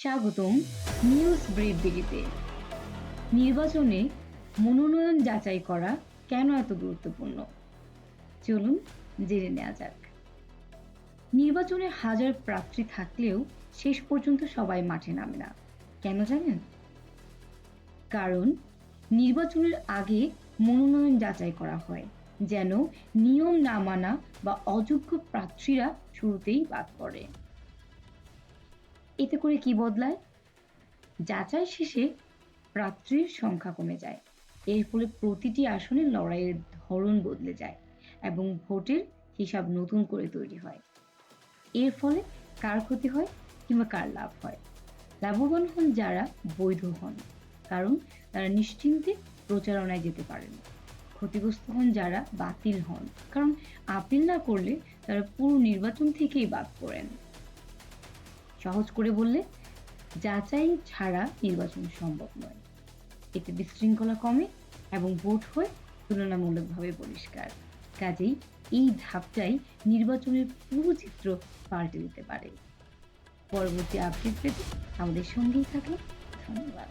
স্বাগতম news brief বিডিতে। নির্বাচনে মনোনয়ন যাচাই করা কেন এত গুরুত্বপূর্ণ, চলুন জেনে নেওয়া যাক। নির্বাচনে হাজার প্রার্থী থাকলেও শেষ পর্যন্ত সবাই মাঠে নামে না, কেন জানেন? কারণ নির্বাচনের আগে মনোনয়ন যাচাই করা হয়, যেন নিয়ম না মানা বা অযোগ্য প্রার্থীরা শুরুতেই বাদ পড়ে। এতে করে কি বদলায়? যাচাই শেষে প্রার্থীর সংখ্যা কমে যায়। এর ফলে প্রতিটি আসনে লড়াইয়ের ধরন বদলে যায় এবং ভোটের হিসাব নতুন করে তৈরি হয়। এর ফলে কার ক্ষতি হয় কিংবা কার লাভ হয়? লাভবান হন যারা বৈধ হন, কারণ তারা নিশ্চিন্তে প্রচারণায় যেতে পারেন। ক্ষতিগ্রস্ত হন যারা বাতিল হন, কারণ আপিল না করলে তারা পুরো নির্বাচন থেকেই বাদ পড়েন। সহজ করে বললে, যাচাই ছাড়া নির্বাচন সম্ভব নয়। এতে বিশৃঙ্খলা কমে এবং ভোট হয় তুলনামূলকভাবে পরিষ্কার। কাজেই এই ধাপটাই নির্বাচনের পুরো চিত্র পাল্টে দিতে পারে। পরবর্তী আপডেট পেতে আমাদের সঙ্গেই থাকুন। ধন্যবাদ।